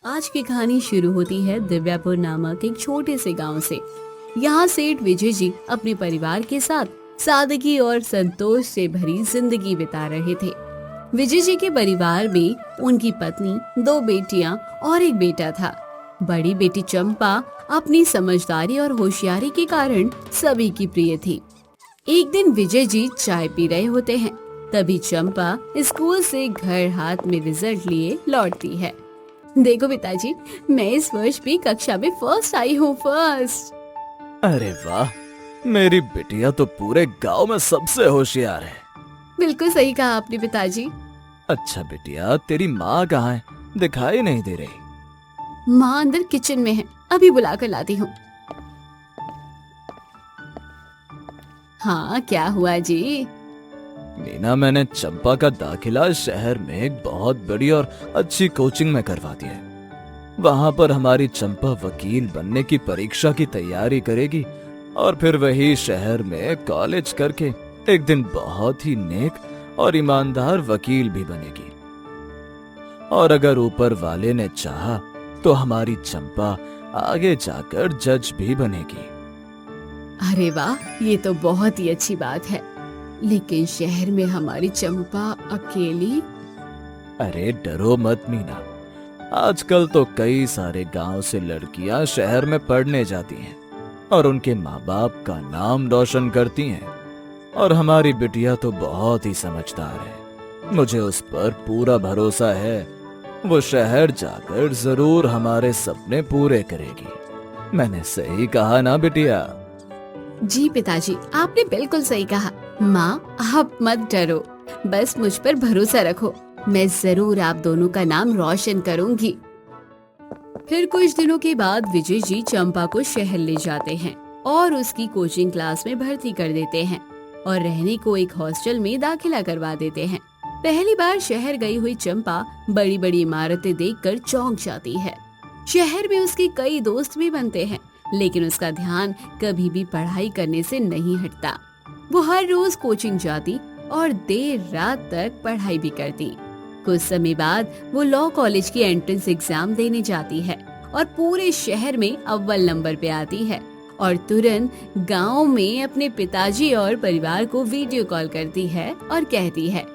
आज की कहानी शुरू होती है दिव्यापुर नामक एक छोटे से गांव से। यहाँ सेठ विजय जी अपने परिवार के साथ सादगी और संतोष से भरी जिंदगी बिता रहे थे। विजय जी के परिवार में उनकी पत्नी, 2 बेटियां और एक बेटा था। बड़ी बेटी चंपा अपनी समझदारी और होशियारी के कारण सभी की प्रिय थी। एक दिन विजय जी चाय पी रहे होते हैं, तभी चंपा स्कूल से घर हाथ में रिजल्ट लिए लौटती है। देखो पिताजी, मैं इस वर्ष भी कक्षा में फर्स्ट आई हूँ, फर्स्ट। अरे वाह, मेरी बिटिया तो पूरे गांव में सबसे होशियार है। बिल्कुल सही कहा आपने पिताजी। अच्छा बिटिया, तेरी माँ कहाँ है? दिखाई नहीं दे रही। माँ अंदर किचन में है, अभी बुला कर लाती हूँ। हाँ, क्या हुआ जी? मीना, मैंने चंपा का दाखिला शहर में एक बहुत बड़ी और अच्छी कोचिंग में करवा दिया है। वहां पर हमारी चंपा वकील बनने की परीक्षा की तैयारी करेगी और फिर वही शहर में कॉलेज करके एक दिन बहुत ही नेक और ईमानदार वकील भी बनेगी। और अगर ऊपर वाले ने चाहा तो हमारी चंपा आगे जाकर जज भी बनेगी। अरे वाह, ये तो बहुत ही अच्छी बात है। लेकिन शहर में हमारी चंपा अकेली? अरे डरो मत मीना, आजकल तो कई सारे गांव से लड़कियां शहर में पढ़ने जाती हैं और उनके माँ बाप का नाम रोशन करती हैं। और हमारी बिटिया तो बहुत ही समझदार है, मुझे उस पर पूरा भरोसा है। वो शहर जाकर जरूर हमारे सपने पूरे करेगी। मैंने सही कहा ना बिटिया? जी पिताजी, आपने बिल्कुल सही कहा। माँ, आप मत डरो, बस मुझ पर भरोसा रखो। मैं जरूर आप दोनों का नाम रोशन करूंगी। फिर कुछ दिनों के बाद विजय जी चंपा को शहर ले जाते हैं और उसकी कोचिंग क्लास में भर्ती कर देते हैं और रहने को एक हॉस्टल में दाखिला करवा देते हैं। पहली बार शहर गई हुई चंपा बड़ी बड़ी इमारतें देखकर चौंक जाती है। शहर में उसके कई दोस्त भी बनते हैं, लेकिन उसका ध्यान कभी भी पढ़ाई करने से नहीं हटता। वो हर रोज कोचिंग जाती और देर रात तक पढ़ाई भी करती। कुछ समय बाद वो लॉ कॉलेज की एंट्रेंस एग्जाम देने जाती है और पूरे शहर में अव्वल नंबर पे आती है और तुरंत गांव में अपने पिताजी और परिवार को वीडियो कॉल करती है और कहती है,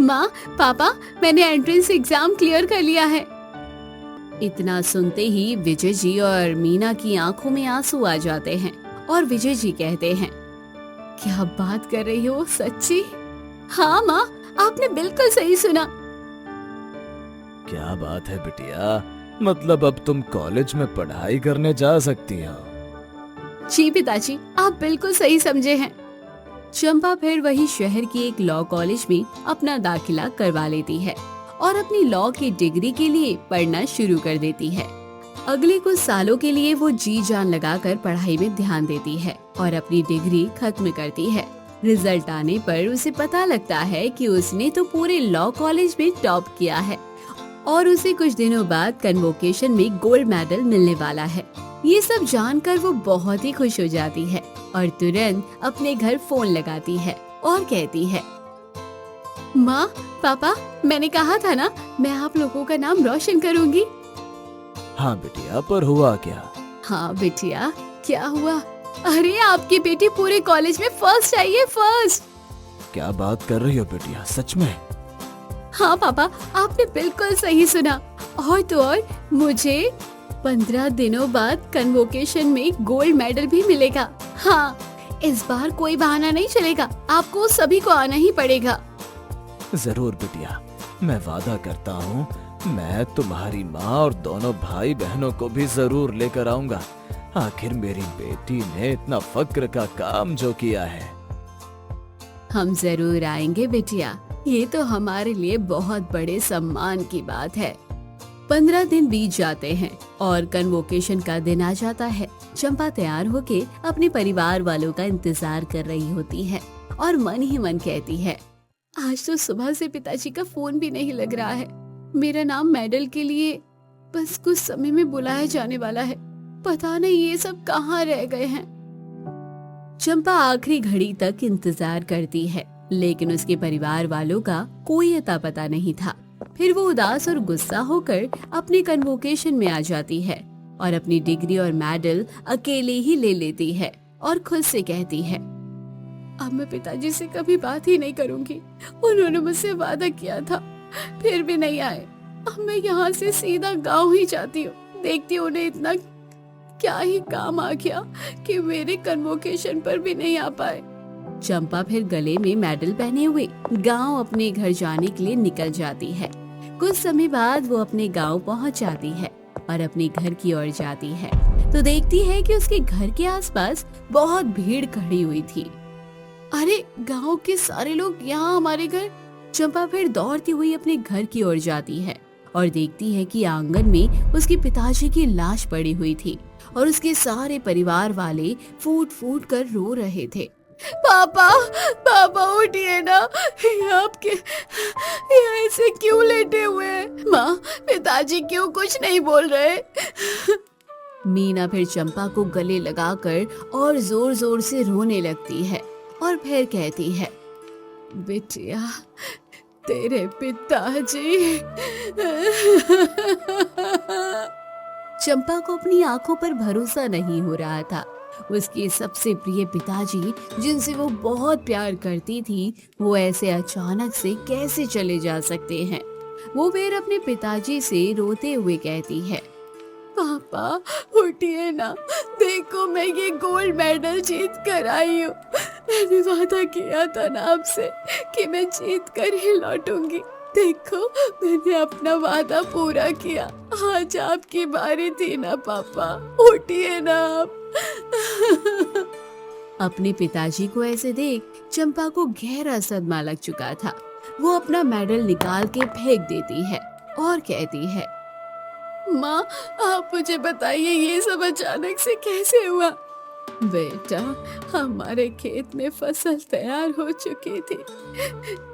माँ, पापा, मैंने एंट्रेंस एग्जाम क्लियर कर लिया है। इतना सुनते ही विजय जी और मीना की आंखों में आंसू आ जाते हैं और विजय जी कहते हैं, क्या बात कर रही हो, सच्ची? हाँ माँ, आपने बिल्कुल सही सुना। क्या बात है बिटिया, मतलब अब तुम कॉलेज में पढ़ाई करने जा सकती हो? जी पिताजी, आप बिल्कुल सही समझे हैं। चंपा फिर वही शहर की एक लॉ कॉलेज में अपना दाखिला करवा लेती है और अपनी लॉ की डिग्री के लिए पढ़ना शुरू कर देती है। अगले कुछ सालों के लिए वो जी जान लगाकर पढ़ाई में ध्यान देती है और अपनी डिग्री खत्म करती है। रिजल्ट आने पर उसे पता लगता है कि उसने तो पूरे लॉ कॉलेज में टॉप किया है और उसे कुछ दिनों बाद कन्वोकेशन में गोल्ड मेडल मिलने वाला है। ये सब जानकर वो बहुत ही खुश हो जाती है और तुरंत अपने घर फोन लगाती है और कहती है, माँ, पापा, मैंने कहा था ना, मैं आप लोगों का नाम रोशन करूंगी। हाँ बिटिया, पर हुआ क्या? हाँ बिटिया, क्या हुआ? अरे आपकी बेटी पूरे कॉलेज में फर्स्ट आई है, फर्स्ट। क्या बात कर रही हो बिटिया, सच में? हाँ पापा, आपने बिल्कुल सही सुना। और तो और मुझे 15 दिनों बाद कन्वोकेशन में गोल्ड मेडल भी मिलेगा। हाँ, इस बार कोई बहाना नहीं चलेगा, आपको सभी को आना ही पड़ेगा। जरूर बिटिया, मैं वादा करता हूँ, मैं तुम्हारी माँ और दोनों भाई बहनों को भी जरूर लेकर आऊंगा। आखिर मेरी बेटी ने इतना फक्र का काम जो किया है। हम जरूर आएंगे बेटिया, ये तो हमारे लिए बहुत बड़े सम्मान की बात है। 15 दिन बीत जाते हैं और कन्वोकेशन का दिन आ जाता है। चंपा तैयार होके अपने परिवार वालों का इंतजार कर रही होती है और मन ही मन कहती है, आज तो सुबह से पिताजी का फोन भी नहीं लग रहा है। मेरा नाम मेडल के लिए बस कुछ समय में बुलाया जाने वाला है। पता नहीं ये सब कहाँ रह गए हैं। चंपा आखिरी घड़ी तक इंतजार करती है, लेकिन उसके परिवार वालों का कोई अता पता नहीं था। फिर वो उदास और गुस्सा होकर अपने कन्वोकेशन में आ जाती है और अपनी डिग्री और मेडल अकेले ही ले लेती है और खुद से कहती है, अब मैं पिताजी से कभी बात ही नहीं करूंगी। उन्होंने मुझसे वादा किया था, फिर भी नहीं आए। अब मैं यहाँ से सीधा गांव ही जाती हूँ। देखती हूँ उन्हें इतना क्या ही काम आ गया कि मेरे कन्वोकेशन पर भी नहीं आ पाए। चंपा फिर गले में मेडल पहने हुए गांव अपने घर जाने के लिए निकल जाती है। कुछ समय बाद वो अपने गांव पहुंच जाती है और अपने घर की ओर जाती है तो देखती है कि उसके घर के आसपास बहुत भीड़ खड़ी हुई थी। अरे गांव के सारे लोग यहाँ हमारे घर। चंपा फिर दौड़ती हुई अपने घर की ओर जाती है और देखती है कि आंगन में उसके पिताजी की लाश पड़ी हुई थी और उसके सारे परिवार वाले फूट फूट कर रो रहे थे। पापा, पापा उठिए ना, आपके ये ऐसे क्यों लेटे हुए हैं? माँ, पिताजी क्यों कुछ नहीं बोल रहे? मीना फिर चंपा को गले लगाकर और जोर जोर से रोने लगती है और फिर कहती है, बिटिया, तेरे पिताजी। चंपा को अपनी आंखों पर भरोसा नहीं हो रहा था। उसके सबसे प्रिय पिताजी, जिनसे वो बहुत प्यार करती थी, वो ऐसे अचानक से कैसे चले जा सकते हैं। वो फिर अपने पिताजी से रोते हुए कहती है, पापा उठिए ना, देखो मैं ये गोल्ड मेडल जीत कर आई हूँ। मैंने वादा किया था ना आपसे कि मैं जीत कर ही लौटूंगी। देखो मैंने अपना वादा पूरा किया। आज आपकी बारी थी ना पापा, उठिए ना आप। अपने पिताजी को ऐसे देख चंपा को गहरा सदमा लग चुका था। वो अपना मेडल निकाल के फेंक देती है और कहती है, माँ आप मुझे बताइए ये सब अचानक से कैसे हुआ? बेटा, हमारे खेत में फसल तैयार हो चुकी थी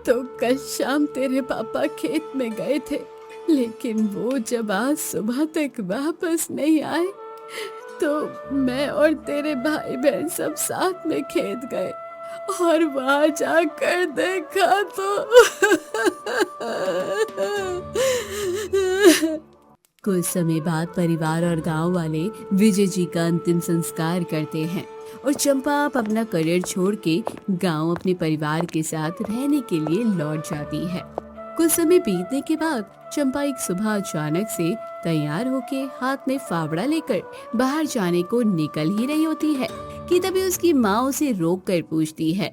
तो कल शाम तेरे पापा खेत में गए थे, लेकिन वो जब आज सुबह तक वापस नहीं आए तो मैं और तेरे भाई बहन सब साथ में खेत गए और वहां जाकर देखा तो कुछ समय बाद परिवार और गांव वाले विजय जी का अंतिम संस्कार करते हैं और चंपा अपना करियर छोड़ के गांव अपने परिवार के साथ रहने के लिए लौट जाती है। कुछ समय बीतने के बाद चंपा एक सुबह अचानक से तैयार होके हाथ में फावड़ा लेकर बाहर जाने को निकल ही रही होती है कि तभी उसकी माँ उसे रोक कर पूछती है,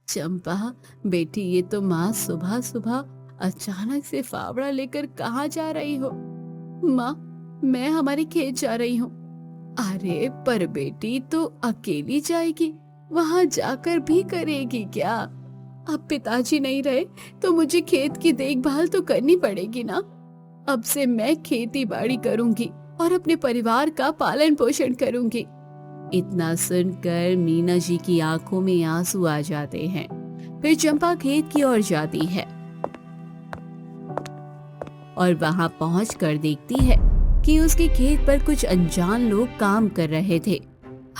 चंपा बेटी, ये तो माँ सुबह सुबह अचानक से फावड़ा लेकर कहाँ जा रही हो? माँ, मैं हमारे खेत जा रही हूँ। अरे पर बेटी तो अकेली जाएगी, वहाँ जाकर भी करेगी क्या? अब पिताजी नहीं रहे तो मुझे खेत की देखभाल तो करनी पड़ेगी ना। अब से मैं खेती बाड़ी करूंगी और अपने परिवार का पालन पोषण करूंगी। इतना सुनकर मीना जी की आंखों में आंसू आ जाते हैं। फिर चंपा खेत की ओर जाती है और वहां पहुंचकर देखती है कि उसके खेत पर कुछ अनजान लोग काम कर रहे थे।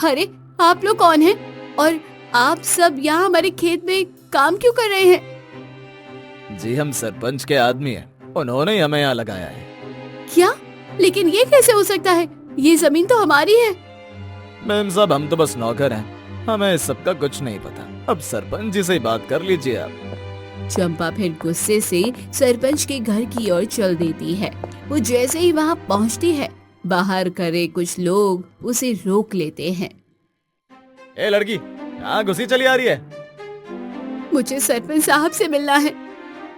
अरे आप लोग कौन हैं? और आप सब यहाँ हमारे खेत में काम क्यों कर रहे हैं? जी हम सरपंच के आदमी हैं, उन्होंने ही हमें यहाँ लगाया है। क्या? लेकिन ये कैसे हो सकता है? ये जमीन तो हमारी है। मैम साहब, हम तो बस नौकर हैं, हमें इस सब का कुछ नहीं पता। अब सरपंच जी से ही बात कर लीजिए आप। चंपा फिर गुस्से से सरपंच के घर की ओर चल देती है। वो जैसे ही वहाँ पहुँचती है, बाहर खड़े कुछ लोग उसे रोक लेते हैं। ए लड़की, कहाँ घुसी चली आ रही है? मुझे सरपंच साहब से मिलना है।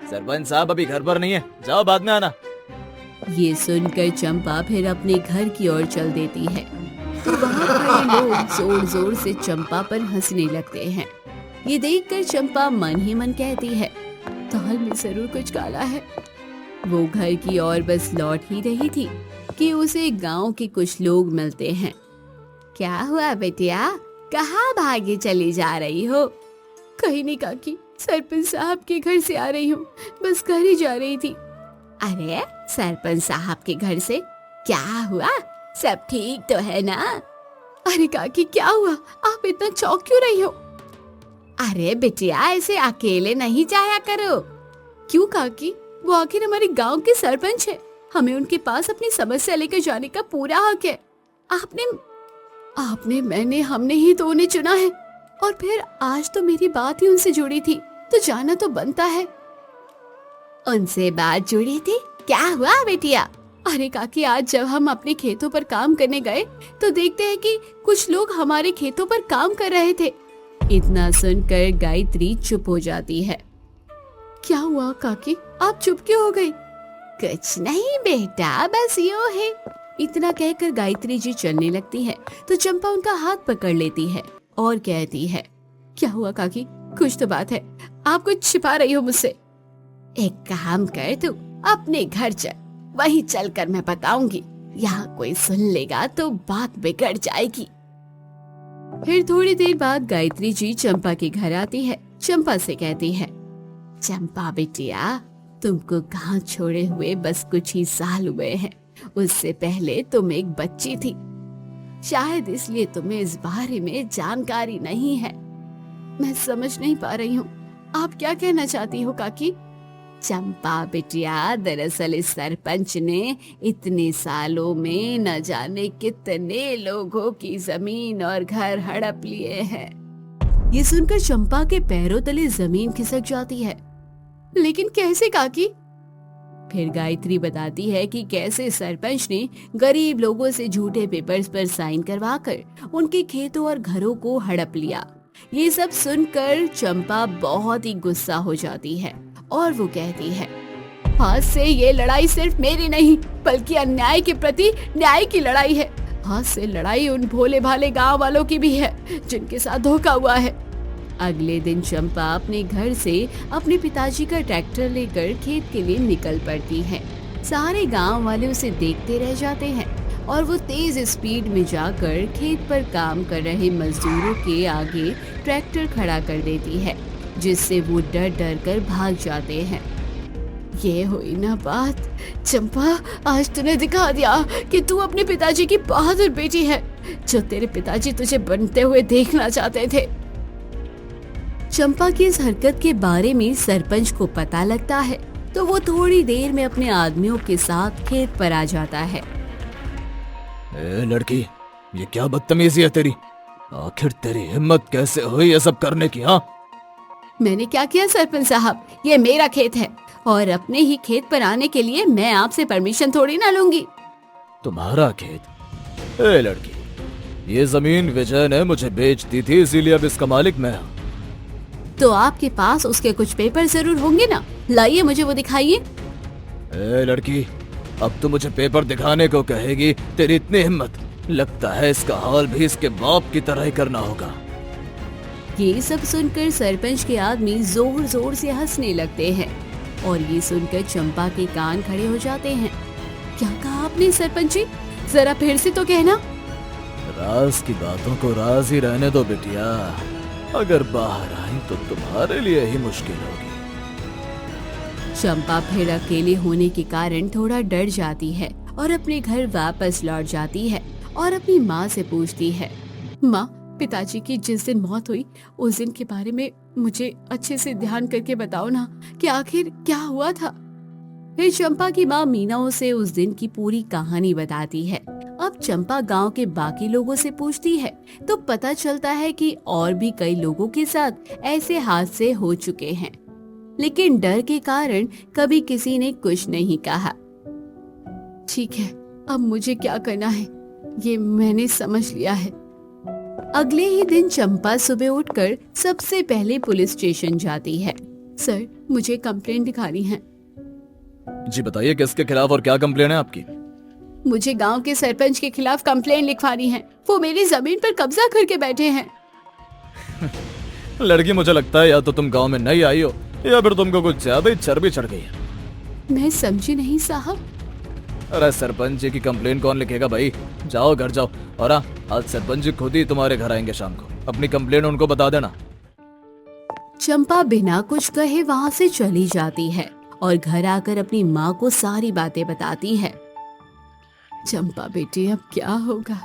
सरपंच साहब अभी घर पर नहीं है, जाओ बाद में आना। ये सुनकर चंपा फिर अपने घर की ओर चल देती है तो वहाँ खड़े लोग जोर जोर से चंपा पर हंसने लगते हैं। ये देखकर चंपा मन ही मन कहती है, दाल में जरूर कुछ काला है। वो घर की ओर बस लौट ही रही थी कि उसे गांव के कुछ लोग मिलते हैं। क्या हुआ बेटिया, कहाँ भागे चली जा रही हो? कहीं नहीं काकी, सरपंच साहब के घर से आ रही हूँ, बस घर ही जा रही थी। अरे सरपंच साहब के घर से क्या हुआ? सब ठीक तो है ना? अरे काकी क्या हुआ, आप इतना चौंक क्यों रही हो? अरे बिटिया, ऐसे अकेले नहीं जाया करो। क्यों काकी, वो आखिर हमारे गांव के सरपंच है। हमें उनके पास अपनी समस्या लेकर जाने का पूरा हक है। आपने हमने ही तो उन्हें चुना है, और फिर आज तो मेरी बात ही उनसे जुड़ी थी, तो जाना तो बनता है। उनसे बात जुड़ी थी? क्या हुआ बेटिया? अरे काकी, आज जब हम अपने खेतों पर काम करने गए तो देखते हैं कि कुछ लोग हमारे खेतों पर काम कर रहे थे। इतना सुनकर गायत्री चुप हो जाती है। क्या हुआ काकी, आप चुप क्यों हो गई? कुछ नहीं बेटा, बस यूं है। इतना कहकर गायत्री जी चलने लगती है तो चंपा उनका हाथ पकड़ लेती है और कहती है, क्या हुआ काकी, कुछ तो बात है, आप कुछ छिपा रही हो मुझसे। एक काम कर, तू अपने घर चल, वहीं चलकर मैं बताऊंगी। यहाँ कोई सुन लेगा तो बात बिगड़ जाएगी। फिर थोड़ी देर बाद गायत्री जी चंपा के घर आती है। चंपा से कहती है, चंपा बेटिया, तुमको गांव छोड़े हुए बस कुछ ही साल हुए हैं। उससे पहले तुम एक बच्ची थी, शायद इसलिए तुम्हें इस बारे में जानकारी नहीं है। मैं समझ नहीं पा रही हूँ, आप क्या कहना चाहती हो काकी? चंपा बिटिया, दरअसल इस सरपंच ने इतने सालों में न जाने कितने लोगों की जमीन और घर हड़प लिए हैं। ये सुनकर चंपा के पैरों तले जमीन खिसक जाती है। लेकिन कैसे काकी? फिर गायत्री बताती है कि कैसे सरपंच ने गरीब लोगों से झूठे पेपर्स पर साइन करवाकर उनके खेतों और घरों को हड़प लिया। ये सब सुनकर चंपा बहुत ही गुस्सा हो जाती है और वो कहती है, आज से ये लड़ाई सिर्फ मेरी नहीं बल्कि अन्याय के प्रति न्याय की लड़ाई है। आज से लड़ाई उन भोले भाले गांव वालों की भी है जिनके साथ धोखा हुआ है। अगले दिन चंपा अपने घर से अपने पिताजी का ट्रैक्टर लेकर खेत के लिए निकल पड़ती है। सारे गांव वाले उसे देखते रह जाते हैं और वो तेज स्पीड में जाकर खेत पर काम कर रहे मजदूरों के आगे ट्रैक्टर खड़ा कर देती है, जिससे वो डर डर कर भाग जाते हैं। ये हुई ना बात, चंपा, आज तूने दिखा दिया कि तू अपने पिताजी की बहादुर बेटी है, जो तेरे पिताजी तुझे बनते हुए देखना चाहते थे। चंपा की इस हरकत के बारे में सरपंच को पता लगता है तो वो थोड़ी देर में अपने आदमियों के साथ खेत पर आ जाता है। ए लड़की, ये क्या बदतमीजी है तेरी? आखिर तेरी हिम्मत कैसे हुई ये सब करने की? हाँ, मैंने क्या किया सरपंच साहब? ये मेरा खेत है और अपने ही खेत पर आने के लिए मैं आपसे परमिशन थोड़ी ना लूंगी। तुम्हारा खेत? ए लड़की, ये जमीन विजय ने मुझे बेच दी थी, इसीलिए अब इसका मालिक मैं हूँ। तो आपके पास उसके कुछ पेपर जरूर होंगे ना, लाइए मुझे वो दिखाइए। ए लड़की, अब तो मुझे पेपर दिखाने को कहेगी? तेरी इतनी हिम्मत, लगता है इसका हाल भी इसके बाप की तरह ही करना होगा। ये सब सुनकर सरपंच के आदमी जोर जोर से हंसने लगते हैं और ये सुनकर चंपा के कान खड़े हो जाते हैं। क्या कहा आपने सरपंच जी? जरा फिर से तो कहना। राज की बातों को राज ही रहने दो बिटिया, अगर बाहर आई तो तुम्हारे लिए ही मुश्किल होगी। चंपा फिर अकेले होने के कारण थोड़ा डर जाती है और अपने घर वापस लौट जाती है और अपनी माँ से पूछती है, माँ, पिताजी की जिस दिन मौत हुई उस दिन के बारे में मुझे अच्छे से ध्यान करके बताओ ना कि आखिर क्या हुआ था। फिर चंपा की माँ मीना उसे उस दिन की पूरी कहानी बताती है। अब चंपा गांव के बाकी लोगों से पूछती है तो पता चलता है कि और भी कई लोगों के साथ ऐसे हादसे हो चुके हैं, लेकिन डर के कारण कभी किसी ने कुछ नहीं कहा। ठीक है, अब मुझे क्या करना है ये मैंने समझ लिया है। अगले ही दिन चंपा सुबह उठकर सबसे पहले पुलिस स्टेशन जाती है। सर, मुझे कंप्लेंट लिखानी है। जी बताइए, किसके खिलाफ और क्या कंप्लेन है आपकी? मुझे गांव के सरपंच के खिलाफ कंप्लेंट लिखवानी है। वो मेरी जमीन पर कब्जा करके बैठे हैं। लड़की, मुझे लगता है या तो तुम गांव में नहीं आई हो या फिर तुमको कुछ ज्यादा ही चर्बी चढ़ गई है। मैं समझी नहीं साहब। अरे सरपंच जी की कंप्लेन कौन लिखेगा भाई? जाओ घर जाओ, और हाँ, आज सरपंच जी खुद ही तुम्हारे घर आएंगे शाम को। अपनी कंप्लेन उनको बता देना। चंपा बिना कुछ कहे वहाँ से चली जाती है और घर आकर अपनी माँ को सारी बातें बताती है। चंपा बेटी, अब क्या होगा?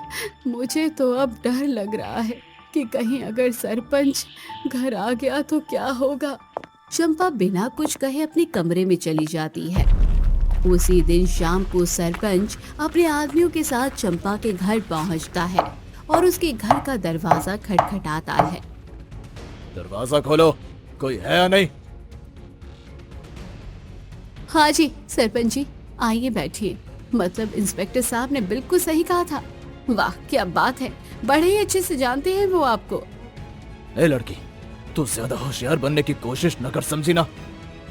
मुझे तो अब डर लग रहा है कि कहीं अगर सरपंच घर आ गया तो क्या होगा। चंपा बिना कुछ कहे अपने कमरे में चली जाती है। उसी दिन शाम को सरपंच अपने आदमियों के साथ चंपा के घर पहुंचता है और उसके घर का दरवाजा खटखटाता है। दरवाजा खोलो, कोई है या नहीं? हाँ जी सरपंच जी, आइए बैठिए। मतलब इंस्पेक्टर साहब ने बिल्कुल सही कहा था। वाह क्या बात है, बड़े ही अच्छे से जानते हैं वो आपको। ए लड़की, तू ज्यादा होशियार बनने की कोशिश न कर, समझी ना?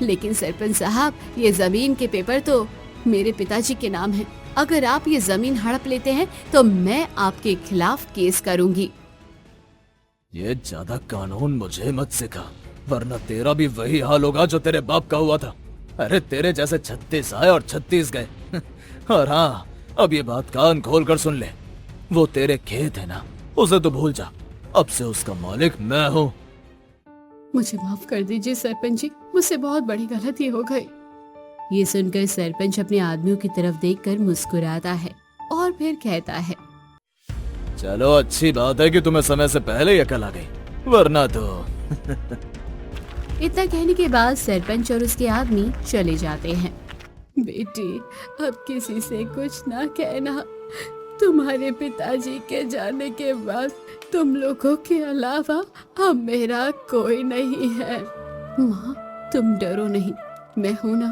लेकिन सरपंच साहब, ये जमीन के पेपर तो मेरे पिताजी के नाम है। अगर आप ये जमीन हड़प लेते हैं तो मैं आपके खिलाफ केस करूंगी। ये ज्यादा कानून मुझे मत सिखा, वरना तेरा भी वही हाल होगा जो तेरे बाप का हुआ था। अरे तेरे जैसे 36 आए और 36 गए। और हाँ, अब ये बात कान खोल कर सुन ले, वो तेरे खेत है ना, उसे तो भूल जा। अब से उसका मालिक मैं हूँ। मुझे माफ कर दीजिए सरपंच जी, मुझसे बहुत बड़ी गलती हो गई। ये सुनकर सरपंच अपने आदमियों की तरफ देखकर मुस्कुराता है और फिर कहता है, चलो अच्छी बात है कि तुम्हें समय से पहले ही अकल आ गई, वरना तो इतना कहने के बाद सरपंच और उसके आदमी चले जाते हैं। बेटी, अब किसी से कुछ ना कहना। तुम्हारे पिताजी के जाने के बाद तुम लोगों के अलावा अब मेरा कोई नहीं है। माँ तुम डरो नहीं, मैं हूँ ना।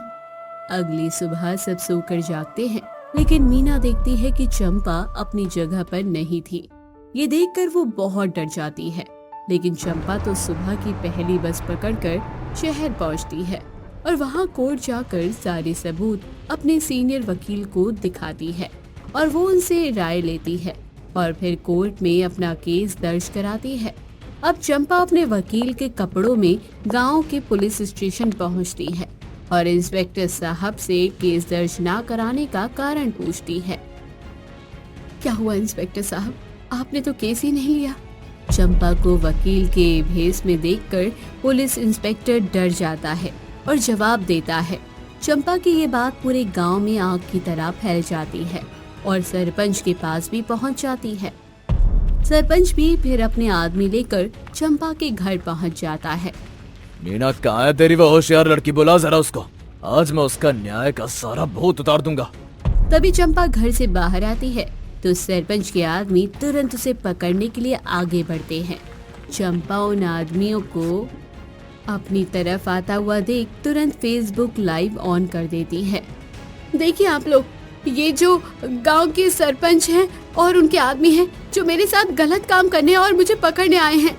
अगली सुबह सब सोकर जागते हैं, लेकिन मीना देखती है कि चंपा अपनी जगह पर नहीं थी। ये देखकर वो बहुत डर जाती है, लेकिन चंपा तो सुबह की पहली बस पकड़कर शहर पहुंचती है और वहां कोर्ट जाकर सारे सबूत अपने सीनियर वकील को दिखाती है और वो उनसे राय लेती है और फिर कोर्ट में अपना केस दर्ज कराती है। अब चंपा अपने वकील के कपड़ों में गांव के पुलिस स्टेशन पहुंचती है और इंस्पेक्टर साहब से केस दर्ज ना कराने का कारण पूछती है। क्या हुआ इंस्पेक्टर साहब, आपने तो केस ही नहीं लिया। चंपा को वकील के भेस में देखकर पुलिस इंस्पेक्टर डर जाता है और जवाब देता है। चंपा की ये बात पूरे गांव में आग की तरह फैल जाती है और सरपंच के पास भी पहुंच जाती है। सरपंच भी फिर अपने आदमी लेकर चंपा के घर पहुंच जाता है। मीना कहाँ है तेरी वो होशियार लड़की, बुला जरा उसको। आज मैं उसका न्याय का सारा भूत उतार दूंगा। तभी चंपा घर से बाहर आती है तो सरपंच के आदमी तुरंत उसे पकड़ने के लिए आगे बढ़ते हैं। चंपा उन आदमियों को अपनी तरफ आता हुआ देख तुरंत फेसबुक लाइव ऑन कर देती है। देखिए आप लोग, ये जो गांव के सरपंच हैं और उनके आदमी हैं जो मेरे साथ गलत काम करने और मुझे पकड़ने आए हैं।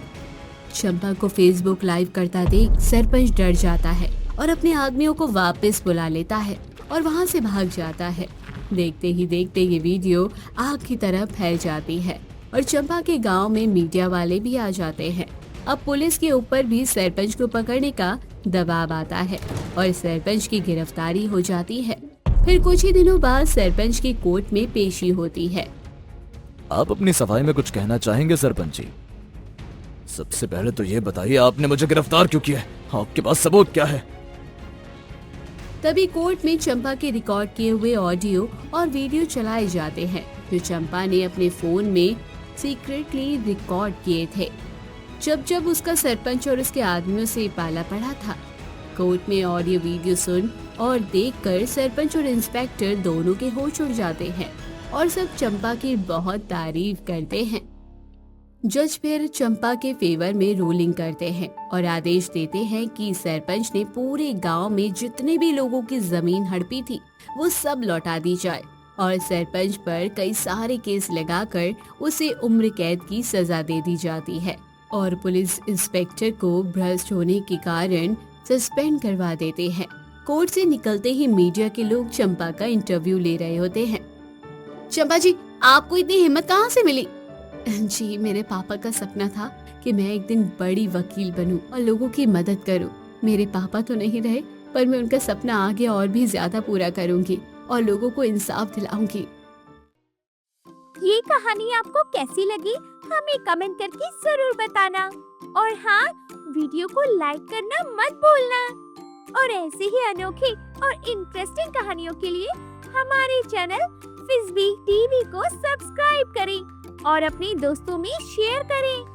चंपा को फेसबुक लाइव करता देख सरपंच डर जाता है और अपने आदमियों को वापस बुला लेता है और वहां से भाग जाता है। देखते ही देखते ये वीडियो आग की तरह फैल जाती है और चंपा के गांव में मीडिया वाले भी आ जाते हैं। अब पुलिस के ऊपर भी सरपंच को पकड़ने का दबाव आता है और सरपंच की गिरफ्तारी हो जाती है। फिर कुछ ही दिनों बाद सरपंच की कोर्ट में पेशी होती है। आप अपनी सफाई में कुछ कहना चाहेंगे सरपंच जी? सबसे पहले तो ये बताइए, आपने मुझे गिरफ्तार क्यों किया है? आपके पास सबूत क्या है? तभी कोर्ट में चंपा के रिकॉर्ड किए हुए ऑडियो और वीडियो चलाए जाते हैं जो चंपा ने अपने फोन में सीक्रेटली रिकॉर्ड किए थे जब जब उसका सरपंच और उसके आदमियों से पाला पड़ा था। कोर्ट में ऑडियो वीडियो सुन और देखकर सरपंच और इंस्पेक्टर दोनों के होश उड़ जाते हैं और सब चंपा की बहुत तारीफ करते हैं। जज फिर चंपा के फेवर में रूलिंग करते हैं और आदेश देते हैं कि सरपंच ने पूरे गांव में जितने भी लोगों की जमीन हड़पी थी वो सब लौटा दी जाए और सरपंच पर कई सारे केस लगाकर उसे उम्र कैद की सजा दे दी जाती है और पुलिस इंस्पेक्टर को भ्रष्ट होने के कारण सस्पेंड करवा देते हैं। कोर्ट से निकलते ही मीडिया के लोग चंपा का इंटरव्यू ले रहे होते हैं। चंपा जी, आपको इतनी हिम्मत कहाँ से मिली? जी, मेरे पापा का सपना था कि मैं एक दिन बड़ी वकील बनूं और लोगों की मदद करूं। मेरे पापा तो नहीं रहे, पर मैं उनका सपना आगे और भी ज्यादा पूरा करूंगी और लोगों को इंसाफ दिलाऊंगी। ये कहानी आपको कैसी लगी हमें कमेंट करके जरूर बताना और हाँ, वीडियो को लाइक करना मत भूलना और ऐसे ही अनोखे और इंटरेस्टिंग कहानियों के लिए हमारे चैनल फिज़बी टीवी को सब्सक्राइब करें और अपने दोस्तों में शेयर करें।